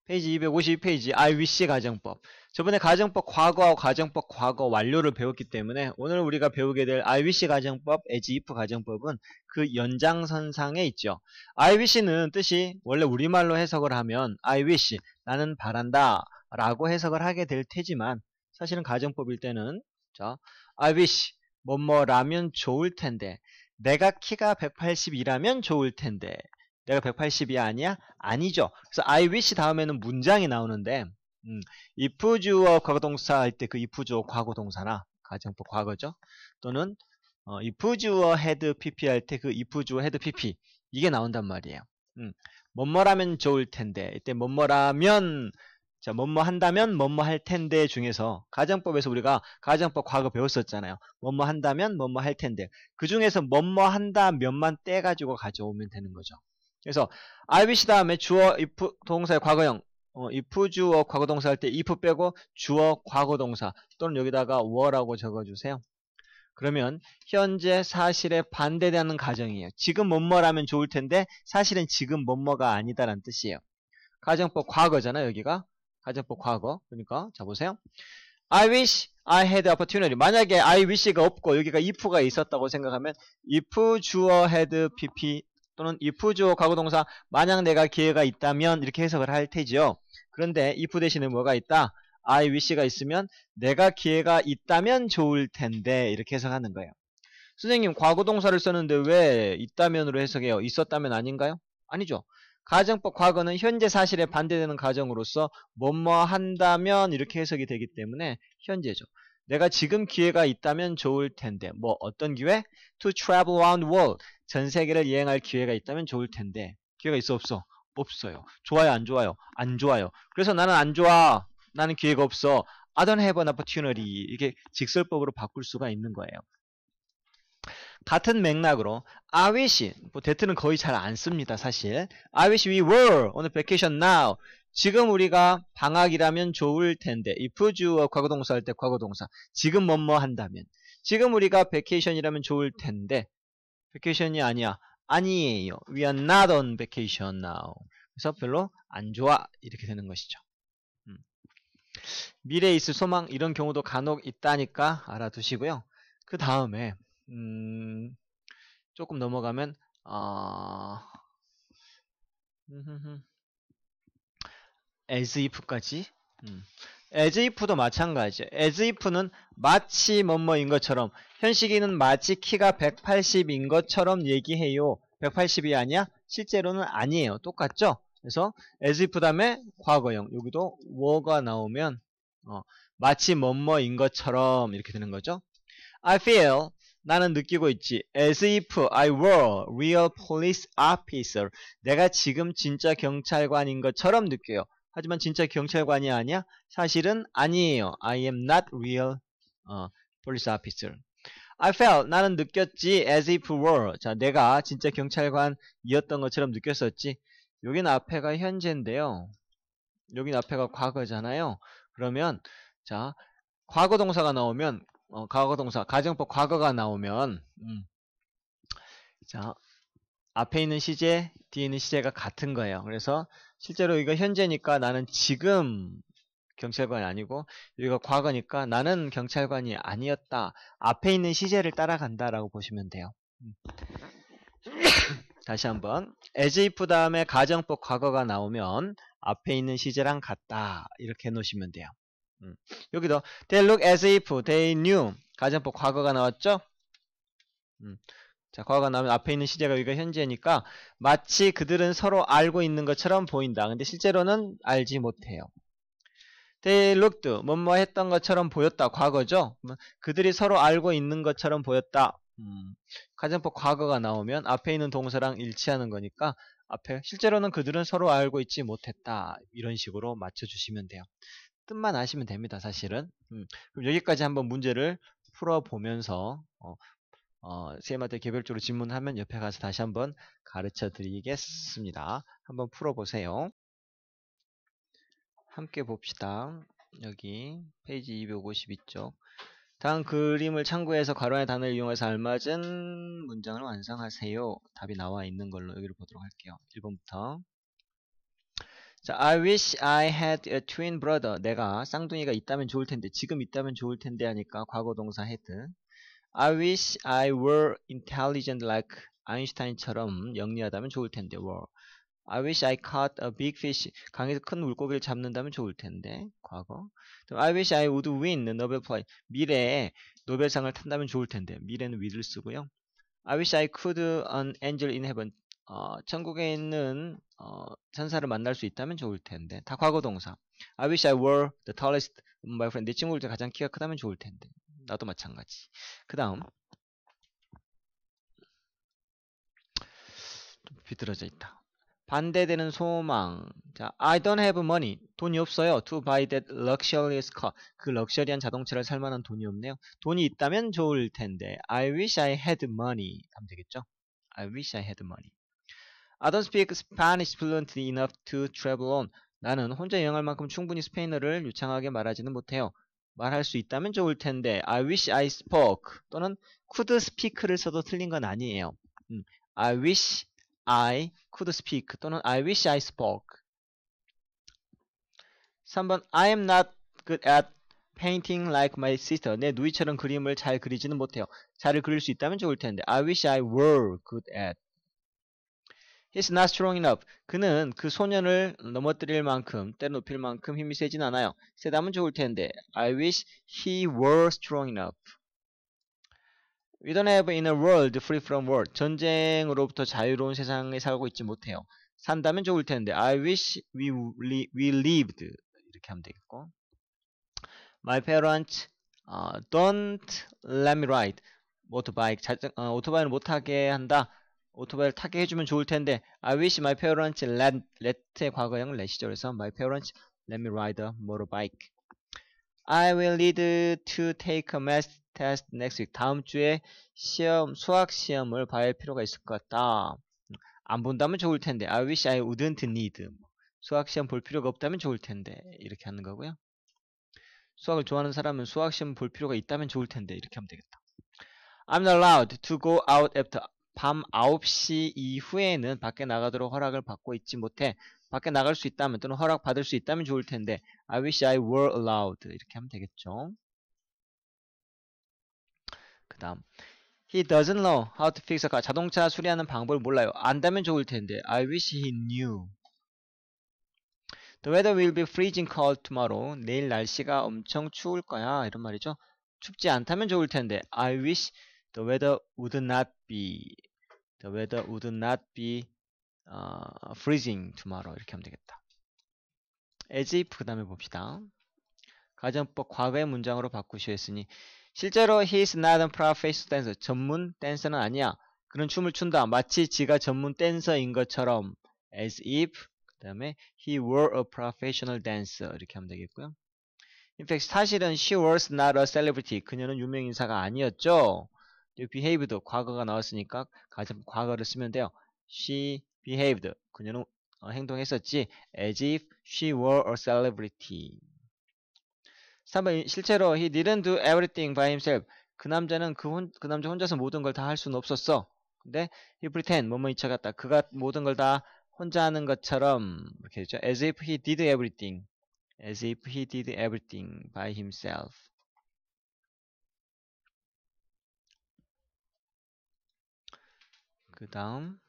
페이지 252페이지 I wish 가정법. 저번에 가정법 과거하고 가정법 과거 완료를 배웠기 때문에 오늘 우리가 배우게 될 I wish 가정법, as if 가정법은 그 연장선상에 있죠. I wish는 뜻이 원래 우리말로 해석을 하면 I wish, 나는 바란다 라고 해석을 하게 될 테지만 사실은 가정법일 때는 자, I wish 뭐뭐라면 좋을 텐데 내가 키가 180이라면 좋을 텐데 내가 180이 아니야? 아니죠. 그래서 I wish 다음에는 문장이 나오는데 if 주어 과거동사 할 때 그 if 주어 과거동사나 가정법 과거죠. 또는 if 주어 had pp 할 때 그 if 주어 had pp 이게 나온단 말이에요. 뭐뭐라면 좋을 텐데 이때 뭐뭐라면 자 뭐뭐 한다면 뭐뭐 할 텐데 중에서 가정법에서 우리가 가정법 과거 배웠었잖아요. 뭐뭐 한다면 뭐뭐 할 텐데 그 중에서 뭐뭐 한다 면만 떼가지고 가져오면 되는 거죠. 그래서 I wish 다음에 주어 if 동사의 과거형 if 주어 과거동사 할 때 if 빼고 주어 과거동사 또는 여기다가 were라고 적어주세요. 그러면 현재 사실에 반대되는 가정이에요. 지금 뭐뭐라면 좋을 텐데 사실은 지금 뭐뭐가 아니다라는 뜻이에요. 가정법 과거잖아요. 여기가 가정법 과거. 그러니까 자 보세요. I wish I had opportunity. 만약에 I wish가 없고 여기가 if가 있었다고 생각하면 if 주어 had pp 또는 if 주어 과거동사 만약 내가 기회가 있다면 이렇게 해석을 할 테지요. 그런데 if 대신에 뭐가 있다? I wish가 있으면 내가 기회가 있다면 좋을 텐데 이렇게 해석하는 거예요. 선생님 과거동사를 썼는데 왜 있다면으로 해석해요? 있었다면 아닌가요? 아니죠. 가정법 과거는 현재 사실에 반대되는 가정으로서 뭐뭐 한다면 이렇게 해석이 되기 때문에 현재죠. 내가 지금 기회가 있다면 좋을 텐데 뭐 어떤 기회? To travel around the world. 전 세계를 여행할 기회가 있다면 좋을 텐데 기회가 있어 없어? 없어요. 좋아요 안 좋아요? 안 좋아요. 그래서 나는 안 좋아. 나는 기회가 없어. I don't have an opportunity. 이게 직설법으로 바꿀 수가 있는 거예요. 같은 맥락으로 I wish, 뭐 대트는 거의 잘 안 씁니다 사실. I wish we were on vacation now. 지금 우리가 방학이라면 좋을 텐데 if 주어 과거동사 할 때 과거동사 지금 뭐뭐 한다면 지금 우리가 vacation이라면 좋을 텐데 vacation이 아니야. 아니에요. We are not on vacation now. 그래서 별로 안 좋아 이렇게 되는 것이죠. 미래에 있을 소망 이런 경우도 간혹 있다니까 알아두시고요. 그 다음에 조금 넘어가면 as if까지 as if도 마찬가지예요. as if는 마치 뭐뭐인 것처럼 현식이는 마치 키가 180인 것처럼 얘기해요. 180이 아니야? 실제로는 아니에요. 똑같죠? 그래서 as if 다음에 과거형 여기도 were가 나오면 마치 뭐뭐인 것처럼 이렇게 되는 거죠. I feel 나는 느끼고 있지. As if I were real police officer. 내가 지금 진짜 경찰관인 것처럼 느껴요. 하지만 진짜 경찰관이 아니야? 사실은 아니에요. I am not real police officer. I felt 나는 느꼈지. As if were. 자, 내가 진짜 경찰관이었던 것처럼 느꼈었지. 여긴 앞에가 현재인데요. 여긴 앞에가 과거잖아요. 그러면 자, 과거 동사가 나오면 과거동사, 가정법 과거가 나오면 자 앞에 있는 시제, 뒤에 있는 시제가 같은 거예요. 그래서 실제로 이거 현재니까 나는 지금 경찰관이 아니고 여기가 과거니까 나는 경찰관이 아니었다. 앞에 있는 시제를 따라간다라고 보시면 돼요. 다시 한번 as if 다음에 가정법 과거가 나오면 앞에 있는 시제랑 같다. 이렇게 해놓으시면 돼요. 여기도 they look as if they knew 가정법 과거가 나왔죠? 자, 과거가 나오면 앞에 있는 시제가 여기가 현재니까 마치 그들은 서로 알고 있는 것처럼 보인다. 근데 실제로는 알지 못해요. They looked 뭐뭐 했던 것처럼 보였다. 과거죠? 그들이 서로 알고 있는 것처럼 보였다. 가정법 과거가 나오면 앞에 있는 동사랑 일치하는 거니까 앞에 실제로는 그들은 서로 알고 있지 못했다. 이런 식으로 맞춰주시면 돼요. 뜻만 아시면 됩니다. 사실은. 그럼 여기까지 한번 문제를 풀어보면서 쌤한테 개별적으로 질문하면 옆에 가서 다시 한번 가르쳐 드리겠습니다. 한번 풀어보세요. 함께 봅시다. 여기 페이지 252쪽. 다음 그림을 참고해서 괄호 안의 단어를 이용해서 알맞은 문장을 완성하세요. 답이 나와 있는 걸로 여기를 보도록 할게요. 1번부터. 자, I wish I had a twin brother. 내가 쌍둥이가 있다면 좋을 텐데, 지금 있다면 좋을 텐데 하니까 과거 동사 had. I wish I were intelligent like 아인슈타인처럼 영리하다면 좋을 텐데, were. I wish I caught a big fish. 강에서 큰 물고기를 잡는다면 좋을 텐데, 과거. I wish I would win the Nobel Prize. 미래에 노벨상을 탄다면 좋을 텐데, 미래는 will을 쓰고요. I wish I could an angel in heaven. 천국에 있는 천사를 만날 수 있다면 좋을 텐데, 다 과거 동사. I wish I were the tallest my friend. 내 친구들 중에 가장 키가 크다면 좋을 텐데, 나도 마찬가지. 그 다음 좀 비뚤어져 있다. 반대되는 소망. 자, I don't have money. 돈이 없어요. To buy that luxurious car. 그 럭셔리한 자동차를 살 만한 돈이 없네요. 돈이 있다면 좋을 텐데. I wish I had money. 하면 되겠죠? I wish I had money. I don't speak Spanish fluently enough to travel on. 나는 혼자 여행할 만큼 충분히 스페인어를 유창하게 말하지는 못해요. 말할 수 있다면 좋을 텐데. I wish I spoke. 또는 could speak를 써도 틀린 건 아니에요. I wish I could speak 또는 I wish I spoke. 3번 I am not good at painting like my sister. 내 누이처럼 그림을 잘 그리지는 못해요. 잘 그릴 수 있다면 좋을 텐데. I wish I were good at. He's not strong enough. 그는 그 소년을 넘어뜨릴 만큼, 때려눕힐 만큼 힘이 세진 않아요. 세다면 좋을 텐데. I wish he were strong enough. We don't have in a world free from war. 전쟁으로부터 자유로운 세상에 살고 있지 못해요. 산다면 좋을 텐데. I wish we lived. 이렇게 하면 되겠고. My parents don't let me ride. 오토바이. 오토바이를 못 타게 한다. 오토바이를 타게 해주면 좋을 텐데. I wish my parents let의 과거형 let이죠. 그래서 my parents let me ride a motorbike. I will need to take a math test next week. 다음 주에 수학 시험을 봐야 할 필요가 있을 것 같다. 안 본다면 좋을 텐데. I wish I wouldn't need. 수학 시험 볼 필요가 없다면 좋을 텐데. 이렇게 하는 거고요. 수학을 좋아하는 사람은 수학 시험 볼 필요가 있다면 좋을 텐데. 이렇게 하면 되겠다. I'm not allowed to go out after. 밤 9시 이후에는 밖에 나가도록 허락을 받고 있지 못해. 밖에 나갈 수 있다면 또는 허락 받을 수 있다면 좋을 텐데. I wish I were allowed. 이렇게 하면 되겠죠. 그 다음 He doesn't know how to fix a car. 자동차 수리하는 방법을 몰라요. 안다면 좋을 텐데. I wish he knew. The weather will be freezing cold tomorrow. 내일 날씨가 엄청 추울 거야. 이런 말이죠. 춥지 않다면 좋을 텐데. I wish the weather would not be. The weather would not be freezing tomorrow. 이렇게 하면 되겠다. as if 그 다음에 봅시다. 가정법 과거의 문장으로 바꾸시오 했으니 실제로 he is not a professional dancer. 전문 댄서는 아니야. 그는 춤을 춘다. 마치 지가 전문 댄서인 것처럼 as if 그 다음에 he were a professional dancer 이렇게 하면 되겠고요. In fact 사실은 she was not a celebrity. 그녀는 유명인사가 아니었죠. behaved 과거가 나왔으니까 가정법 과거를 쓰면 돼요. She behaved. 그녀는 행동했었지. as if she were a celebrity. 3번 실제로 he didn't do everything by himself. 그 남자는 그 남자 혼자서 모든 걸 다 할 수는 없었어. 근데 he pretend 뭐뭐이 쳐갔다. 그가 모든 걸 다 혼자 하는 것처럼 이렇게 되죠. as if he did everything. as if he did everything by himself. 그 다음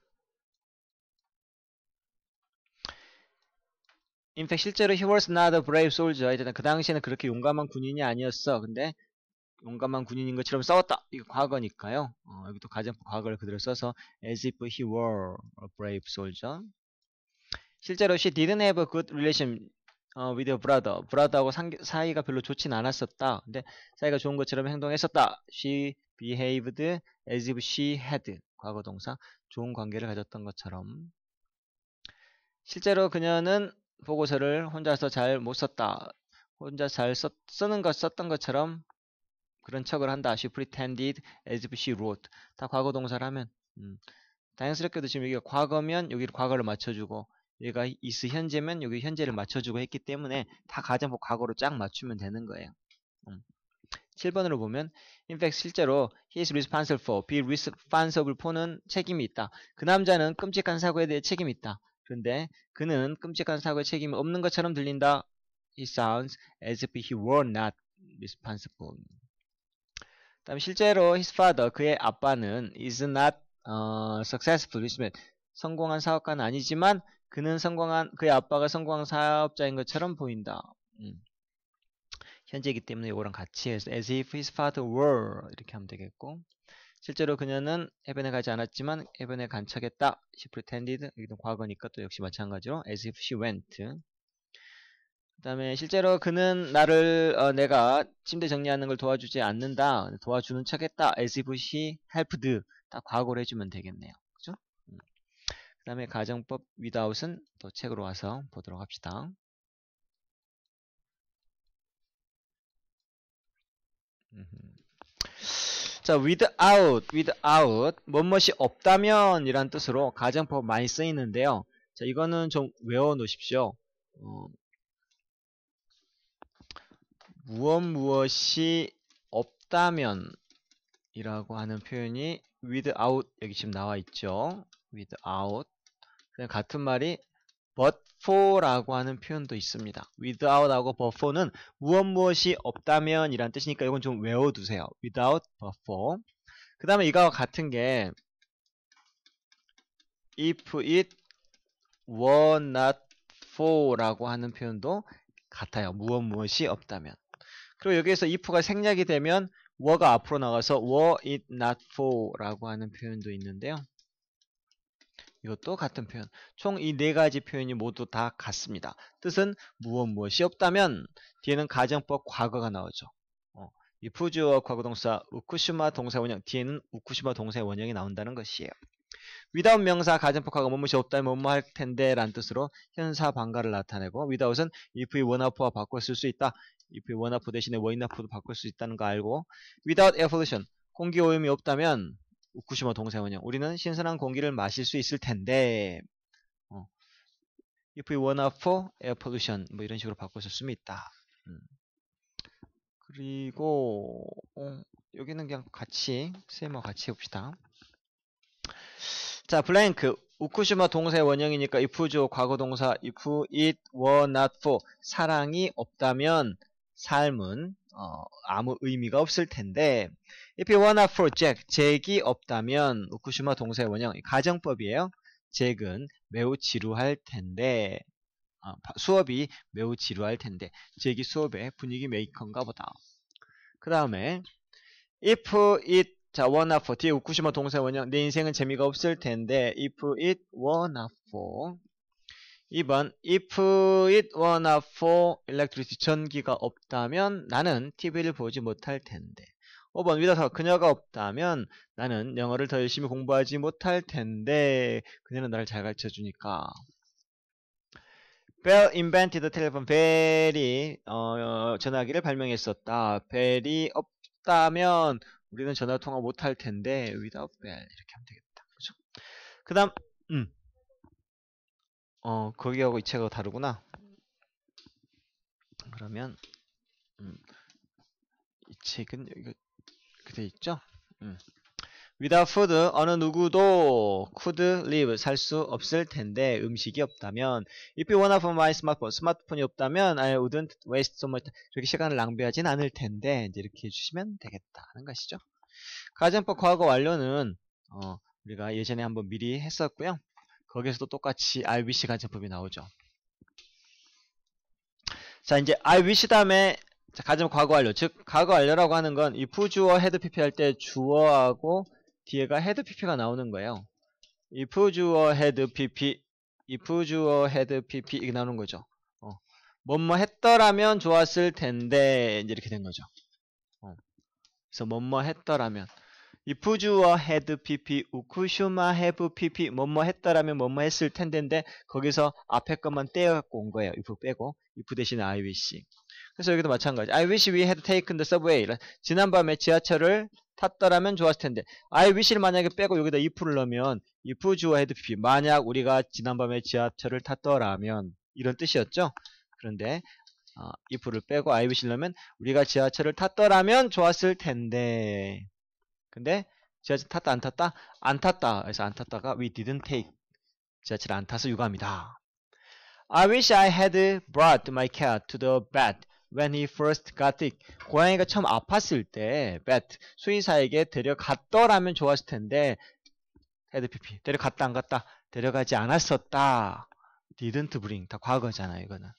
In fact 실제로 he was not a brave soldier. 일단 그 당시에는 그렇게 용감한 군인이 아니었어. 근데 용감한 군인인 것처럼 싸웠다. 이거 과거니까요. 여기도 가정법 과거를 그대로 써서 as if he were a brave soldier. 실제로 she didn't have a good relation with her brother. brother하고 사이가 별로 좋진 않았었다. 근데 사이가 좋은 것처럼 행동했었다. She behaved as if she had. 과거 동사 좋은 관계를 가졌던 것처럼. 실제로 그녀는 보고서를 혼자서 잘 못 썼다. 혼자 잘 썼던 것처럼 그런 척을 한다. She pretended as if she wrote. 다 과거 동사를 하면 다행스럽게도 지금 여기가 과거면 여기를 과거를 맞춰주고 여기가 is 현재면 여기 현재를 맞춰주고 했기 때문에 다 가정법 과거로 쫙 맞추면 되는 거예요. 7번으로 보면 in fact 실제로 he is responsible for, be responsible for는 책임이 있다. 그 남자는 끔찍한 사고에 대해 책임이 있다. 그런데 그는 끔찍한 사고에 책임이 없는 것처럼 들린다. He sounds as if he were not responsible. 다음 실제로 his father, 그의 아빠는 is not successful, 성공한 사업가는 아니지만 그의 아빠가 성공한 사업자인 것처럼 보인다. 현재이기 때문에 이거랑 같이 해서 as if his father were 이렇게 하면 되겠고, 실제로 그녀는 해변에 가지 않았지만 해변에 간 척했다. She pretended. 여기도 과거니까 또 역시 마찬가지로 as if she went. 그 다음에 실제로 그는 내가 침대 정리하는 걸 도와주지 않는다. 도와주는 척했다. as if she helped. 딱 과거로 해주면 되겠네요. 그죠? 그 다음에 가정법 without은 또 책으로 와서 보도록 합시다. 자, without, 뭐뭇이 없다면 이란 뜻으로 가정법 많이 쓰이는데요. 자, 이거는 좀 외워 놓으십시오. 무엇이 없다면 이라고 하는 표현이 without, 여기 지금 나와 있죠. without. 그냥 같은 말이 but for 라고 하는 표현도 있습니다. without 하고 but for는 무엇이 없다면 이란 뜻이니까 이건 좀 외워두세요. without, but for. 그 다음에 이거와 같은 게 if it were not for 라고 하는 표현도 같아요. 무엇이 없다면. 그리고 여기에서 if가 생략이 되면 were가 앞으로 나가서 were it not for 라고 하는 표현도 있는데요. 이것도 같은 표현. 총 이 네 가지 표현이 모두 다 같습니다. 뜻은 무엇이 없다면 뒤에는 가정법 과거가 나오죠. if 주어 과거동사 우쿠시마 동사 원형, 뒤에는 우쿠시마 동사의 원형이 나온다는 것이에요. without 명사 가정법 과거 뭐뭇이 없다면 뭐뭐 할 텐데 라는 뜻으로 현사 반가를 나타내고, without은 if were not for와 바꿔 쓸 수 있다. if were not for 대신에 were not for도 바꿀 수 있다는 거 알고, without air pollution 공기 오염이 없다면 우쿠시마 동사 원형 우리는 신선한 공기를 마실 수 있을 텐데, if we were not for air pollution 뭐 이런 식으로 바꿔 쓸 수 있다. 그리고 여기는 그냥 같이 쌤과 같이 해봅시다. 자, 블랭크 우쿠시마 동사의 원형이니까 if 주어 과거동사 if it were not for 사랑이 없다면 삶은 아무 의미가 없을 텐데, if it were not for Jack 잭이 없다면 우쿠시마 동사의 원형 가정법이에요. 잭은 매우 지루할 텐데, 수업이 매우 지루할 텐데 잭이 수업의 분위기 메이커인가 보다. 그 다음에 if it were not for 뒤에 우쿠시마 동사 원형 내 인생은 재미가 없을 텐데 if it were not for. 2번 if it were not for electricity 전기가 없다면 나는 TV를 보지 못할 텐데. 5번 without 그녀가 없다면 나는 영어를 더 열심히 공부하지 못할 텐데 그녀는 나를 잘 가르쳐주니까. Bell invented the telephone. 벨이 전화기를 발명했었다. 벨이 없다면 우리는 전화통화 못할 텐데 without bell 이렇게 하면 되겠다. 그렇죠? 그 다음 거기하고 이 책하고 다르구나. 그러면 이 책은 여기 이렇게 돼 있죠. Without food 어느 누구도 could live 살 수 없을 텐데 음식이 없다면 if you wanna from my smartphone 스마트폰이 없다면 I wouldn't waste so much 이렇게 시간을 낭비하진 않을 텐데 이제 이렇게 해주시면 되겠다는 것이죠. 가정법 과거 완료는 우리가 예전에 한번 미리 했었고요. 거기에서도 똑같이 I wish 가정법이 나오죠. 자, 이제 I wish 다음에 가정법 과거 완료, 즉 과거 완료라고 하는 건 if 주어 had pp 할 때 주어하고 뒤에가 had pp가 나오는 거예요. if 주어 had pp, if 주어 had pp 이게 나오는 거죠. 뭐뭐 했더라면 좋았을 텐데 이제 이렇게 된 거죠. 그래서 뭐뭐 했더라면 if 주어 had pp, 우쿠시마 have pp 뭐뭐 했더라면 뭐뭐 했을 텐데인데 거기서 앞에 것만 떼어갖고 온 거예요. if 빼고 if 대신에 I wish. 그래서 여기도 마찬가지. I wish we had taken the subway. 지난밤에 지하철을 탔더라면 좋았을 텐데 I wish를 만약에 빼고 여기다 if를 넣으면 if 주어 had pp 만약 우리가 지난밤에 지하철을 탔더라면 이런 뜻이었죠. 그런데 if를 빼고 I wish를 넣으면 우리가 지하철을 탔더라면 좋았을 텐데 근데 지하철 탔다 안 탔다? 안 탔다. 그래서 안 탔다가 we didn't take 지하철 안 타서 유감이다. I wish I had brought my cat to the vet when he first got sick. 고양이가 처음 아팠을 때 vet, 수의사에게 데려갔더라면 좋았을 텐데 had pp. 데려갔다 안 갔다? 데려가지 않았었다. didn't bring. 다 과거잖아요, 이거는.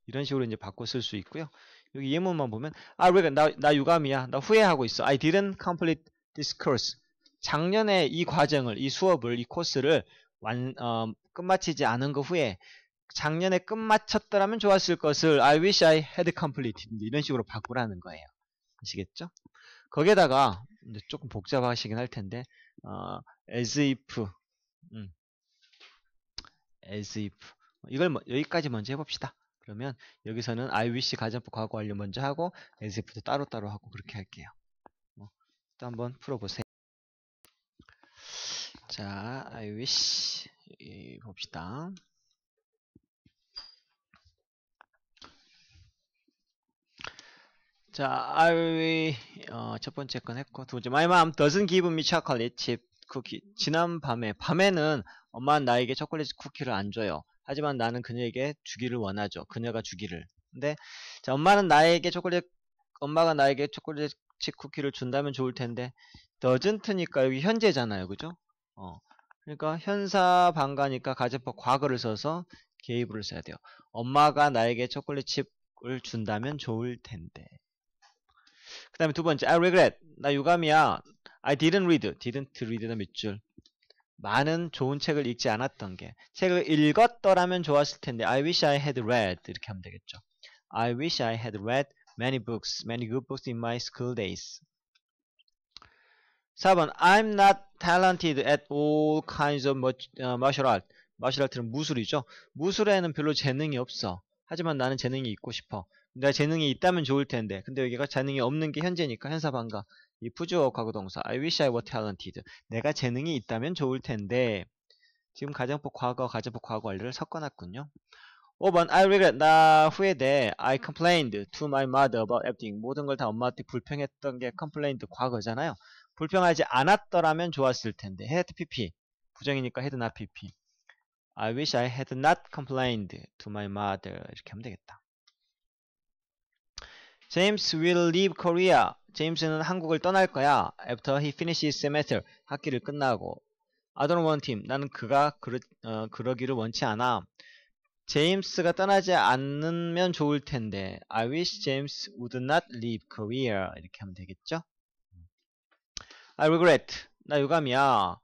이런 식으로 이제 바꿔 쓸 수 있고요. 여기 예문만 보면 왜 나 유감이야. 나 후회하고 있어. I didn't complete this course. 작년에 이 과정을, 이 수업을, 이 코스를 끝마치지 않은 거 후에 작년에 끝마쳤더라면 좋았을 것을 I wish I had completed. 이런 식으로 바꾸라는 거예요. 아시겠죠? 거기에다가 이제 조금 복잡하시긴 할 텐데 as if as if 이걸 여기까지 먼저 해봅시다. 그러면 여기서는 I wish 가정법 과거 완료 먼저 하고 as if도 따로따로 하고 그렇게 할게요. 또 한번 풀어보세요. 자, I wish 봅시다. 자, 첫 번째 건 했고 두 번째 My mom doesn't give me chocolate chip cookie. 지난 밤에는 엄마는 나에게 초콜릿 쿠키를 안 줘요. 하지만 나는 그녀에게 주기를 원하죠. 그녀가 주기를. 근데 자, 엄마가 나에게 초콜릿 칩 쿠키를 준다면 좋을 텐데 doesn't니까 여기 현재잖아요. 그죠? 그러니까 현사 반가니까 가정법 과거를 써서 gave를 써야 돼요. 엄마가 나에게 초콜릿 칩을 준다면 좋을 텐데. 그 다음에 두 번째, I regret. 나 유감이야. I didn't read는 밑줄. 많은 좋은 책을 읽지 않았던 게. 책을 읽었더라면 좋았을 텐데, I wish I had read. 이렇게 하면 되겠죠. I wish I had read many good books in my school days. 4번, I'm not talented at all kinds of martial art. martial art는 무술이죠. 무술에는 별로 재능이 없어. 하지만 나는 재능이 있고 싶어. 내가 재능이 있다면 좋을 텐데. 근데 여기가 재능이 없는 게 현재니까 현사반가. 이 부주어 과거동사. I wish I were talented. 내가 재능이 있다면 좋을 텐데. 지금 가정법 과거, 가정법 과거 완료를 섞어놨군요. 5번 I regret. 나 후회돼. I complained to my mother about everything. 모든 걸 다 엄마한테 불평했던 게 complained 과거잖아요. 불평하지 않았더라면 좋았을 텐데. had pp. 부정이니까 had not pp. I wish I had not complained to my mother. 이렇게 하면 되겠다. James will leave Korea. 제임스는 한국을 떠날 거야. After he finishes semester. 학기를 끝나고. I don't want him. 나는 그가 그러기를 원치 않아. 제임스가 떠나지 않으면 좋을 텐데. I wish James would not leave Korea. 이렇게 하면 되겠죠? I regret. 나 유감이야.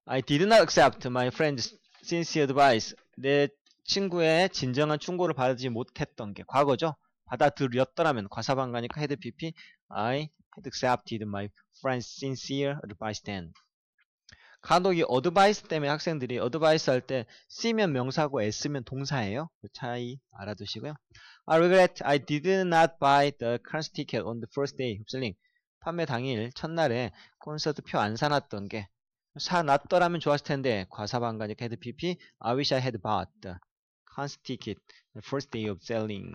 I did not accept my friend's sincere advice. 내 친구의 진정한 충고를 받지 못했던 게 과거죠. 받아들였더라면 과사반가니까 had pp. I had accepted my friend's sincere advice then. 간혹 이 advice 때문에 학생들이 advice 할 때 C면 명사고 S면 동사예요. 그 차이 알아두시고요. I regret I did not buy the concert ticket on the first day of selling. 판매 당일 첫날에 콘서트 표 안 사놨던 게 사놨더라면 좋았을 텐데 과사반가니까 had pp. I wish I had bought the concert ticket the first day of selling.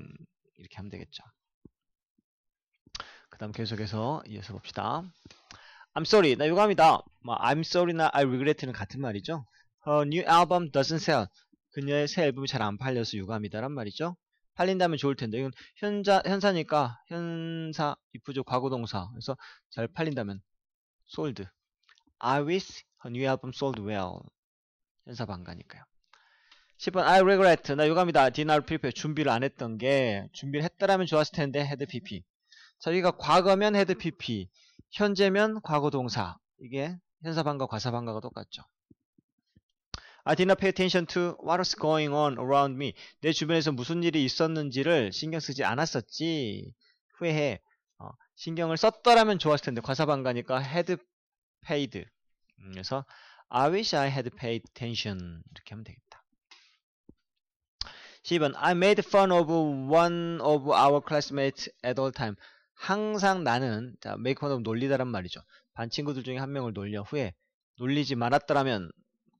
이렇게 하면 되겠죠. 그 다음 계속해서 이어서 봅시다. I'm sorry. 나 유감이다. I'm sorry나 I regret는 같은 말이죠. Her new album doesn't sell. 그녀의 새 앨범이 잘 안 팔려서 유감이다란 말이죠. 팔린다면 좋을 텐데 이건 현사니까 현사 이프조 과거동사. 그래서 잘 팔린다면 sold. I wish her new album sold well. 현사 반가니까요. 10번 I regret. 나 유감이다. Did not prepare. 준비를 안 했던 게 준비를 했더라면 좋았을 텐데 had pp. 자, 여기가 과거면 had pp. 현재면 과거동사. 이게 현사반가 과사반가가 똑같죠. I did not pay attention to what was going on around me. 내 주변에서 무슨 일이 있었는지를 신경 쓰지 않았었지. 후회해. 신경을 썼더라면 좋았을 텐데 과사반가니까 had paid. 그래서 I wish I had paid attention. 이렇게 하면 되겠다. 10번 I made fun of one of our classmates at all time. 항상 나는 자, make fun of 놀리다란 말이죠. 반 친구들 중에 한 명을 놀려 후에 놀리지 말았더라면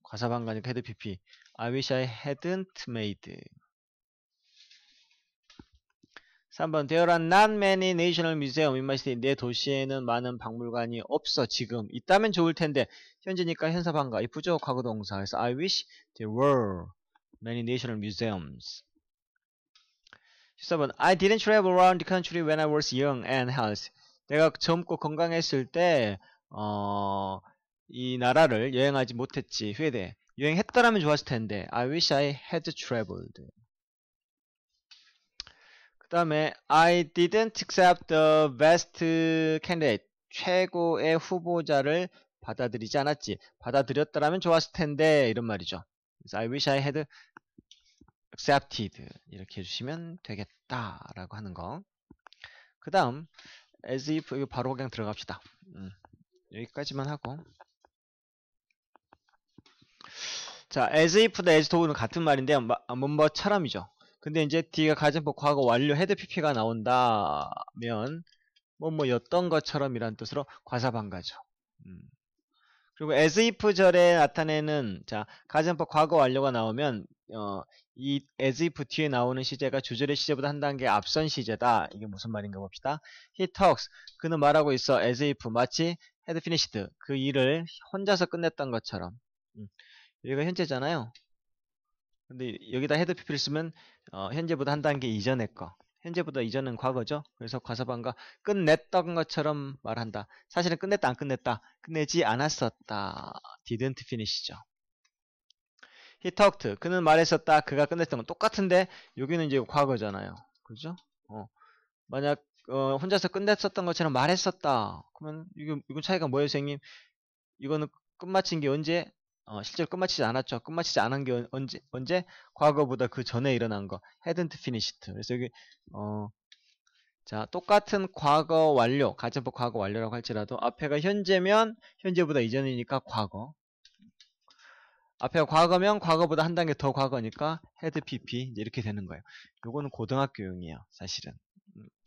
과사반가니까 had pp. I wish I hadn't made. 3번 There are not many national museums in my city. 내 도시에는 많은 박물관이 없어. 지금 있다면 좋을 텐데 현재니까 현사반가 이쁘죠? 과거동사. 그래서 I wish there were many national museums. 14번 I didn't travel around the country when I was young and healthy. 내가 젊고 건강했을 때 이 나라를 여행하지 못했지. 후회돼. 여행했더라면 좋았을 텐데 I wish I had traveled. 그 다음에 I didn't accept the best candidate. 최고의 후보자를 받아들이지 않았지. 받아들였더라면 좋았을 텐데 이런 말이죠. 그래서 I wish I had accepted 이렇게 해주시면 되겠다라고 하는 거. 그 다음 as if 이거 바로 그냥 들어갑시다. 여기까지만 하고. 자, as if나 as tho는 같은 말인데요. 뭐처럼이죠. 근데 이제 뒤가 가정법 과거 완료 헤드 pp가 나온다면 뭐였던 것처럼이란 뜻으로 과사반가죠. 그리고 as if 절에 나타내는 자 가정법 과거 완료가 나오면 이 as if 뒤에 나오는 시제가 주절의 시제보다 한 단계 앞선 시제다. 이게 무슨 말인가 봅시다. He talks. 그는 말하고 있어. as if 마치 had finished. 그 일을 혼자서 끝냈던 것처럼. 여기가 현재잖아요. 근데 여기다 had pp를 쓰면 현재보다 한 단계 이전의 거. 현재보다 이전은 과거죠. 그래서 과사반가 끝냈던 것처럼 말한다. 사실은 끝냈다 안 끝냈다. 끝내지 않았었다. didn't finish죠. He talked. 그는 말했었다. 그가 끝냈던 건 똑같은데 여기는 이제 과거잖아요. 그죠? 만약 혼자서 끝냈었던 것처럼 말했었다. 그러면 이건 차이가 뭐예요, 선생님? 이거는 끝마친 게 언제? 실제로 끝마치지 않았죠. 끝마치지 않은 게 언제? 과거보다 그 전에 일어난 거. hadn't finished. 그래서 여기 자 똑같은 과거 완료, 가정법 과거 완료라고 할지라도 앞에가 현재면 현재보다 이전이니까 과거. 앞에가 과거면 과거보다 한 단계 더 과거니까 had pp 이제 이렇게 되는 거예요. 요거는 고등학교용이에요. 사실은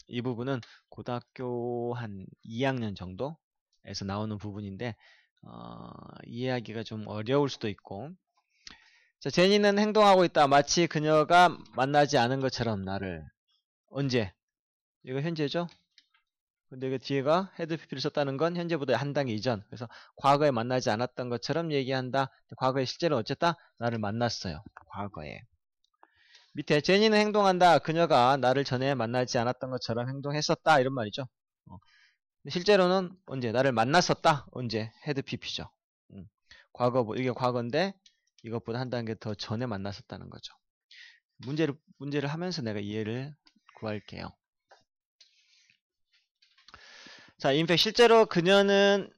이 부분은 고등학교 한 2학년 정도에서 나오는 부분인데 이해하기가 좀 어려울 수도 있고. 자, 제니는 행동하고 있다. 마치 그녀가 만나지 않은 것처럼 나를. 언제? 이거 현재죠? 근데 이거 뒤에가 had pp를 썼다는 건 현재보다 한 단계 이전. 그래서 과거에 만나지 않았던 것처럼 얘기한다. 과거에 실제로 어쨌다? 나를 만났어요. 과거에. 밑에 제니는 행동한다. 그녀가 나를 전에 만나지 않았던 것처럼 행동했었다. 이런 말이죠. 실제로는 언제? 나를 만났었다. 언제? had pp죠. 이게 과거인데 이것보다 한 단계 더 전에 만났었다는 거죠. 문제를 하면서 내가 이해를 구할게요. 자, 인팩 실제로 그녀는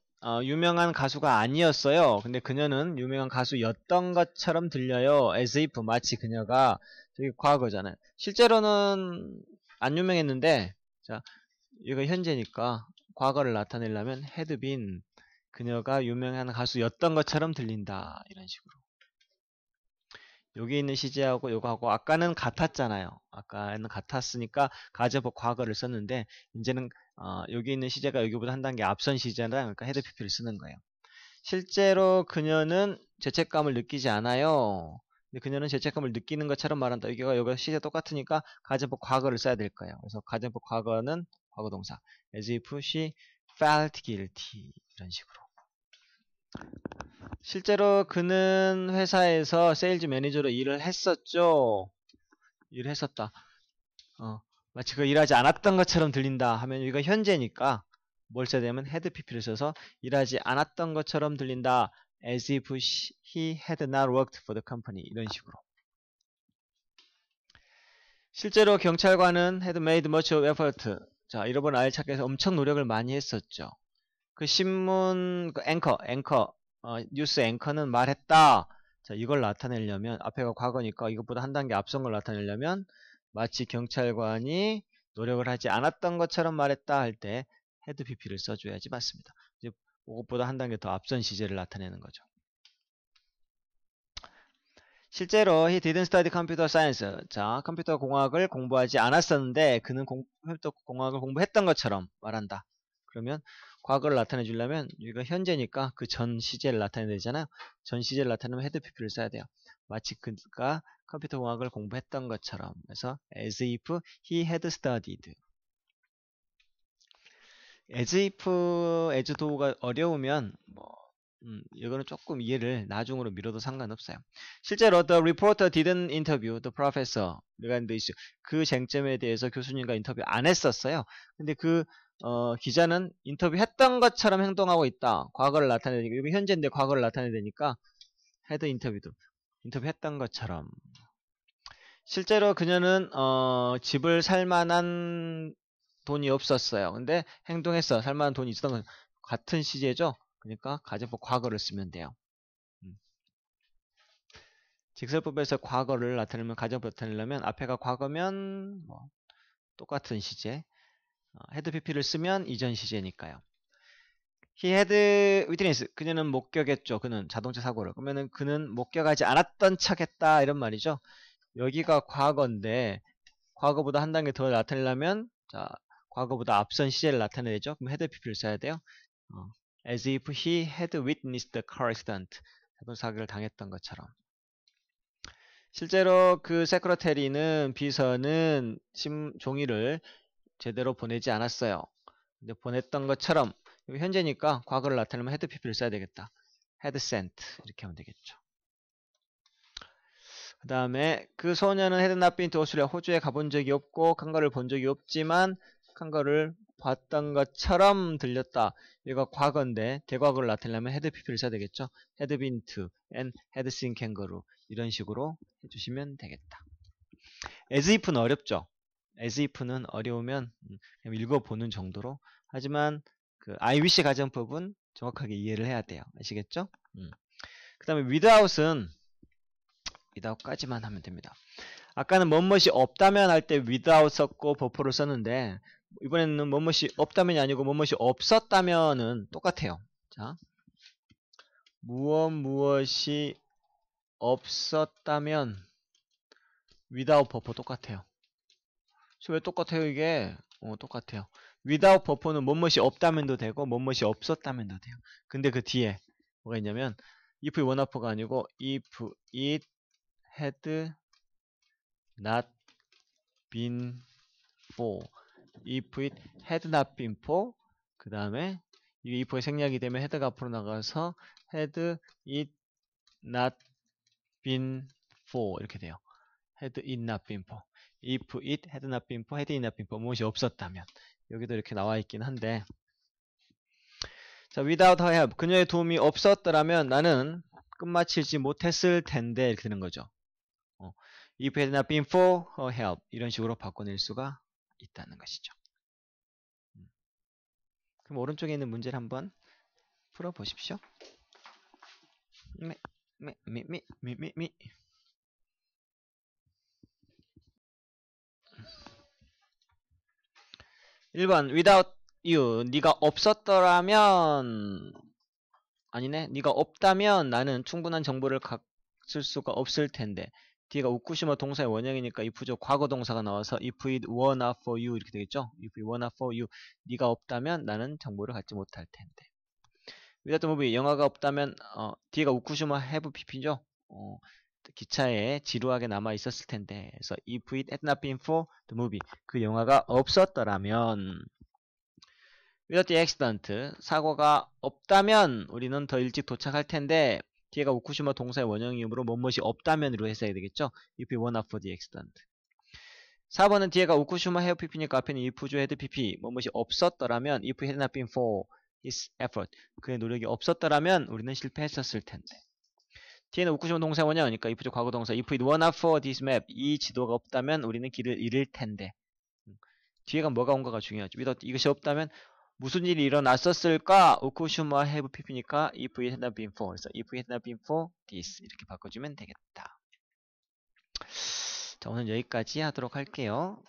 유명한 가수가 아니었어요. 근데 그녀는 유명한 가수였던 것처럼 들려요. as if 마치 그녀가 저기 과거잖아요. 실제로는 안 유명했는데 자, 이거 현재니까 과거를 나타내려면 had been 그녀가 유명한 가수였던 것처럼 들린다. 이런 식으로. 여기 있는 시제하고 요거하고 아까는 같았잖아요. 아까는 같았으니까 가정법 과거를 썼는데 이제는 여기 있는 시제가 여기보다 한 단계 앞선 시제라 그러니까 had pp를 쓰는 거예요. 실제로 그녀는 죄책감을 느끼지 않아요. 근데 그녀는 죄책감을 느끼는 것처럼 말한다. 여기가 시제 똑같으니까 가정법 과거를 써야 될 거예요. 그래서 가정법 과거는 과거동사 as if she felt guilty 이런 식으로. 실제로 그는 회사에서 세일즈 매니저로 일을 했었죠. 일을 했었다. 마치 그 일하지 않았던 것처럼 들린다 하면 여기가 현재니까 뭘 써야 되면 had pp를 써서 일하지 않았던 것처럼 들린다. as if he had not worked for the company 이런 식으로. 실제로 경찰관은 had made much of effort. 자, 잃어버린 아이를 찾기 위해서 엄청 노력을 많이 했었죠. 그 신문 그 앵커 뉴스 앵커는 말했다. 자, 이걸 나타내려면 앞에가 과거니까 이것보다 한 단계 앞선 걸 나타내려면 마치 경찰관이 노력을 하지 않았던 것처럼 말했다 할 때 had pp를 써줘야지 맞습니다. 이제 그것보다 한 단계 더 앞선 시제를 나타내는 거죠. 실제로 he didn't study computer science. 자, 컴퓨터 공학을 공부하지 않았었는데 그는 컴퓨터 공학을 공부했던 것처럼 말한다. 그러면 과거를 나타내 주려면 여기가 현재니까 그 전 시제를 나타내야 되잖아요. 전 시제를 나타내면 had pp를 써야 돼요. 마치 그가 컴퓨터 공학을 공부했던 것처럼. 그래서 as if he had studied. as if, as tho가 어려우면 이거는 조금 이해를 나중으로 미뤄도 상관없어요. 실제로 the reporter didn't interview the professor regarding the issue. 그 쟁점에 대해서 교수님과 인터뷰 안 했었어요. 근데 그 기자는 인터뷰했던 것처럼 행동하고 있다. 과거를 나타내니까, 이거 현재인데 과거를 나타내니까 had interviewed. 인터뷰했던 것처럼. 실제로 그녀는 집을 살 만한 돈이 없었어요. 근데 행동했어. 살 만한 돈이 있었던 건 같은 시제죠. 그러니까 가정법 과거를 쓰면 돼요. 직설법에서 과거를 나타내면, 가정법 나타내려면 앞에가 과거면 똑같은 시제. had pp를 쓰면 이전 시제니까요. He had witness. 그녀는 목격했죠. 그는 자동차 사고를. 그러면은 그는 목격하지 않았던 척했다 이런 말이죠. 여기가 과거인데 과거보다 한 단계 더 나타내려면 자, 과거보다 앞선 시제를 나타내야죠. 그럼 had pp를 써야 돼요. As if he had witnessed the car accident. 자동차 사고를 당했던 것처럼. 실제로 그 세크러테리는 비서는 종이를 제대로 보내지 않았어요. 근데 보냈던 것처럼 현재니까 과거를 나타내면 had pp를 써야 되겠다. had sent 이렇게 하면 되겠죠. 그 다음에 그 소녀는 had not been to Australia. 호주에 가본 적이 없고 칸가루를 본 적이 없지만 칸가루를 봤던 것처럼 들렸다. 이거 과거인데 대과거를 나타내려면 had pp를 써야 되겠죠. had been to and had seen kangaroo. 이런 식으로 해주시면 되겠다. as if는 어렵죠. as if는 어려우면 그냥 읽어보는 정도로. 하지만 그 I wish 가정법은 정확하게 이해를 해야 돼요. 아시겠죠? 그 다음에 without은 without까지만 하면 됩니다. 아까는 뭐뭇이 없다면 할 때 without 썼고 버퍼를 썼는데 이번에는 뭐뭇이 없다면이 아니고 뭐뭇이 없었다면은 똑같아요. 자, 무엇이 없었다면 without 버퍼 똑같아요. 왜 똑같아요 이게? 똑같아요. without 버퍼는 뭐뭇이 없다면도 되고 뭐뭇이 없었다면도 돼요. 근데 그 뒤에 뭐가 있냐면 if 원어퍼가 아니고 if it had not been for, if it had not been for, 그 다음에 이게 if의 생략이 되면 had가 앞으로 나가서 had it not been for 이렇게 돼요. had it not been for, if it had not been for, had it not been for, 무엇이 없었다면. 여기도 이렇게 나와 있긴 한데, 자, without her help, 그녀의 도움이 없었더라면 나는 끝마치지 못했을 텐데 이렇게 되는 거죠. if it had not been for her help, 이런 식으로 바꿔낼 수가 있다는 것이죠. 그럼 오른쪽에 있는 문제를 한번 풀어보십시오. 1번 without you, 네가 없었더라면, 아니네, 네가 없다면 나는 충분한 정보를 갖을 수가 없을 텐데. 뒤가 우쿠시마 동사의 원형이니까 if죠. 과거 동사가 나와서 if it were not for you 이렇게 되겠죠. if it were not for you, 네가 없다면 나는 정보를 갖지 못할 텐데. without the movie, 영화가 없다면 뒤가 우쿠시마 have pp죠. 기차에 지루하게 남아 있었을 텐데. 그래서 if it had not been for the movie, 그 영화가 없었더라면. without the accident, 사고가 없다면 우리는 더 일찍 도착할 텐데. 뒤에가 우쿠시마 동사의 원형이므로 뭐뭇이 없다면으로 했어야 되겠죠. if it were not for the accident. 4번은 뒤에가 우쿠시마 have pp니까 앞에는 if죠. had pp. 뭐뭇이 없었더라면 if it had not been for his effort, 그의 노력이 없었더라면 우리는 실패했었을 텐데. 뒤에는 우쿠시마 동사의 원형이니까 if죠. 과거 동사. if it were not for this map, 이 지도가 없다면 우리는 길을 잃을 텐데. 뒤에가 뭐가 온가가 중요하죠. without 이것이 없다면 무슨 일이 일어났었을까? 우쿠시마 have pp니까 if it had not been for. 그래서 if it had not been for this 이렇게 바꿔주면 되겠다. 자, 오늘 여기까지 하도록 할게요.